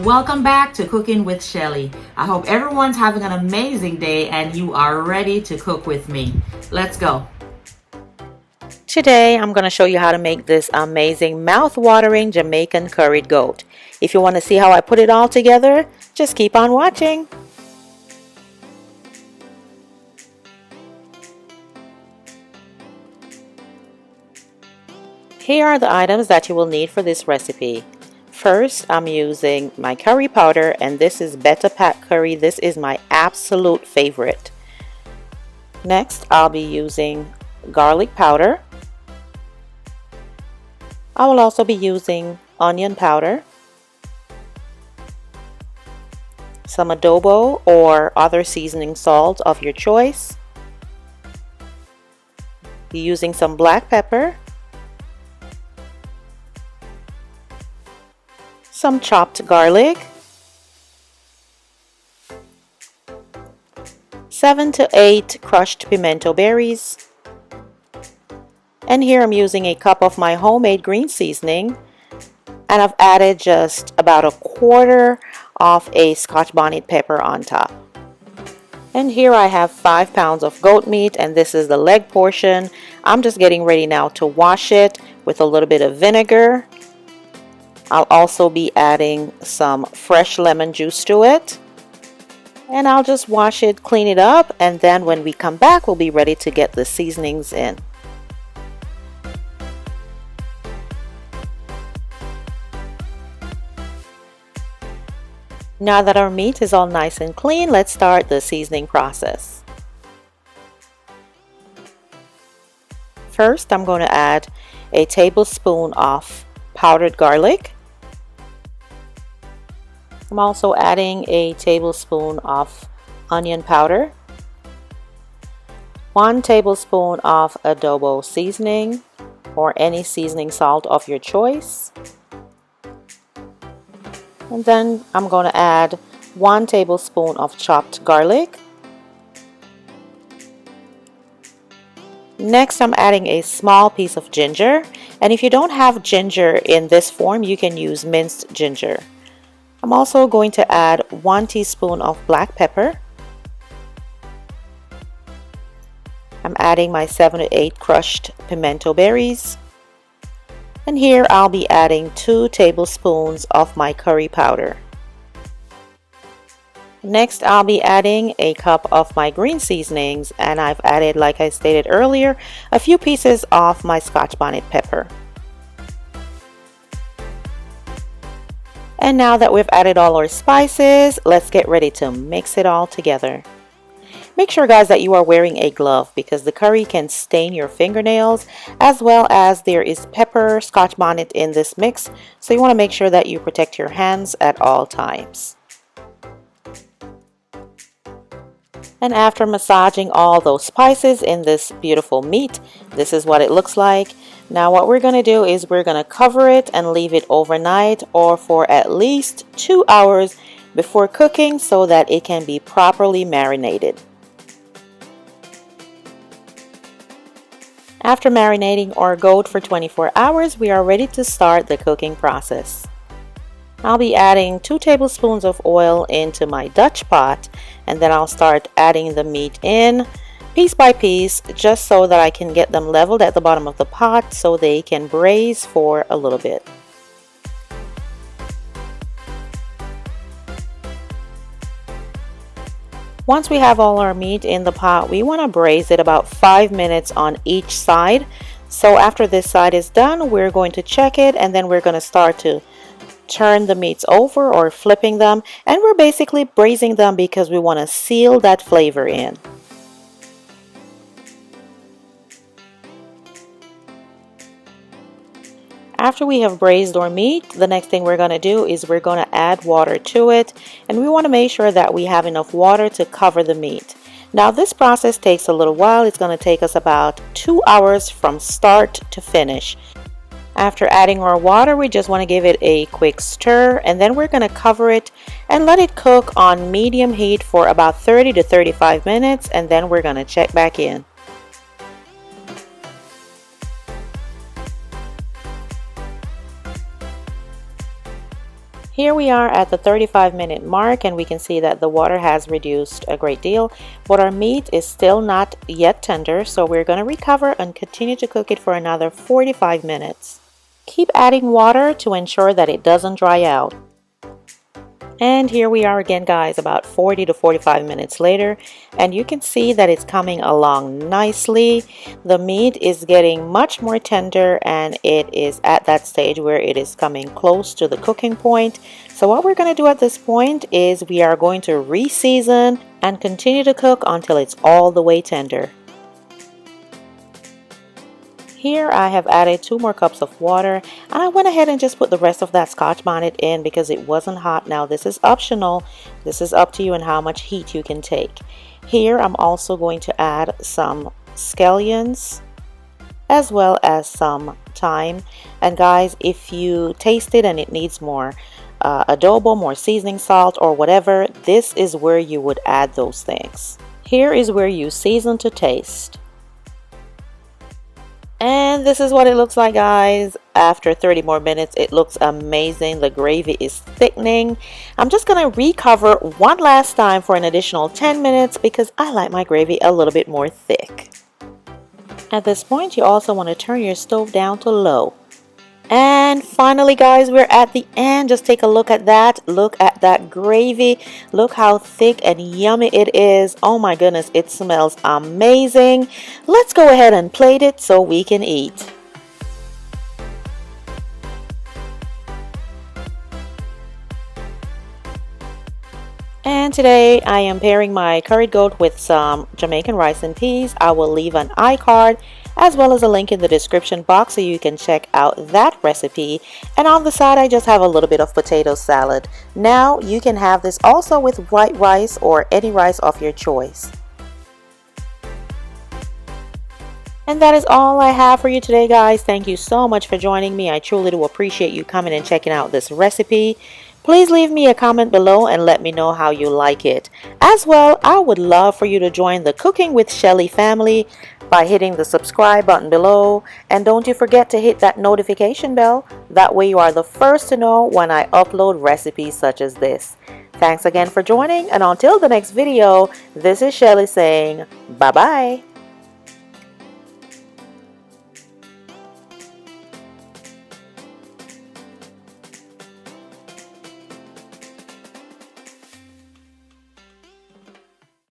Welcome back to Cooking with Cheli. I hope everyone's having an amazing day and you are ready to cook with me. Let's go. Today I'm going to show you how to make this amazing mouth-watering Jamaican curried goat. If you want to see how I put it all together, just keep on watching. Here are the items that you will need for this recipe. First, I'm using my curry powder, and this is Better Pat Curry. This is my absolute favorite. Next, I'll be using garlic powder. I will also be using onion powder, some adobo or other seasoning salt of your choice. Be using some black pepper, some chopped garlic, 7 to 8 crushed pimento berries, and here I'm using a cup of my homemade green seasoning, and I've added just about a quarter of a Scotch bonnet pepper on top. And here I have 5 pounds of goat meat, and this is the leg portion. I'm just getting ready now to wash it with a little bit of vinegar. I'll also be adding some fresh lemon juice to it. And I'll just wash it, clean it up, and then when we come back, we'll be ready to get the seasonings in. Now that our meat is all nice and clean, let's start the seasoning process. First, I'm going to add a tablespoon of powdered garlic. I'm also adding a tablespoon of onion powder, 1 tablespoon of adobo seasoning or any seasoning salt of your choice, and then I'm going to add 1 tablespoon of chopped garlic. Next, I'm adding a small piece of ginger, and if you don't have ginger in this form, you can use minced ginger. I'm also going to add 1 teaspoon of black pepper. I'm adding my 7 to 8 crushed pimento berries. And here I'll be adding 2 tablespoons of my curry powder. Next, I'll be adding a cup of my green seasonings, and I've added, like I stated earlier, a few pieces of my Scotch bonnet pepper. And now that we've added all our spices, let's get ready to mix it all together. Make sure, guys, that you are wearing a glove because the curry can stain your fingernails, as well as there is pepper, Scotch bonnet in this mix, so you want to make sure that you protect your hands at all times. And after massaging all those spices in this beautiful meat, this is what it looks like. Now what we're going to do is we're going to cover it and leave it overnight or for at least 2 hours before cooking so that it can be properly marinated. After marinating our goat for 24 hours, we are ready to start the cooking process. I'll be adding 2 tablespoons of oil into my Dutch pot, and then I'll start adding the meat in piece by piece just so that I can get them leveled at the bottom of the pot so they can braise for a little bit. Once we have all our meat in the pot, we want to braise it about 5 minutes on each side. So after this side is done, we're going to check it, and then we're going to start to turn the meats over or flipping them, and we're basically braising them because we want to seal that flavor in. After we have braised our meat, the next thing we're going to do is we're going to add water to it, and we want to make sure that we have enough water to cover the meat. Now this process takes a little while. It's going to take us about 2 hours from start to finish. After adding our water, we just want to give it a quick stir, and then we're going to cover it and let it cook on medium heat for about 30 to 35 minutes, and then we're going to check back in. Here we are at the 35-minute mark, and we can see that the water has reduced a great deal, but our meat is still not yet tender, so we're going to recover and continue to cook it for another 45 minutes. Keep adding water to ensure that it doesn't dry out. And here we are again, guys, about 40 to 45 minutes later, and you can see that it's coming along nicely. The meat is getting much more tender, and it is at that stage where it is coming close to the cooking point. So what we're going to do at this point is we are going to re-season and continue to cook until it's all the way tender. Here I have added 2 more cups of water, and I went ahead and just put the rest of that Scotch bonnet in because it wasn't hot. Now this is optional. This is up to you and how much heat you can take. Here I'm also going to add some scallions as well as some thyme. And guys, if you taste it and it needs more adobo, more seasoning salt or whatever, this is where you would add those things. Here is where you season to taste. And this is what it looks like, guys. After 30 more minutes, it looks amazing. The gravy is thickening. I'm just going to recover one last time for an additional 10 minutes because I like my gravy a little bit more thick. At this point, you also want to turn your stove down to low. And finally, guys, we're at the end. Just take a look at that. Look at that gravy. Look how thick and yummy it is. Oh my goodness, it smells amazing. Let's go ahead and plate it so we can eat. And today I am pairing my curried goat with some Jamaican rice and peas. I will leave an iCard as well as a link in the description box so you can check out that recipe. And on the side I just have a little bit of potato salad. Now you can have this also with white rice or any rice of your choice. And that is all I have for you today, guys. Thank you so much for joining me. I truly do appreciate you coming and checking out this recipe. Please leave me a comment below and let me know how you like it. As well, I would love for you to join the Cooking with Cheli family by hitting the subscribe button below. And don't you forget to hit that notification bell. That way you are the first to know when I upload recipes such as this. Thanks again for joining, and until the next video, this is Cheli saying bye-bye.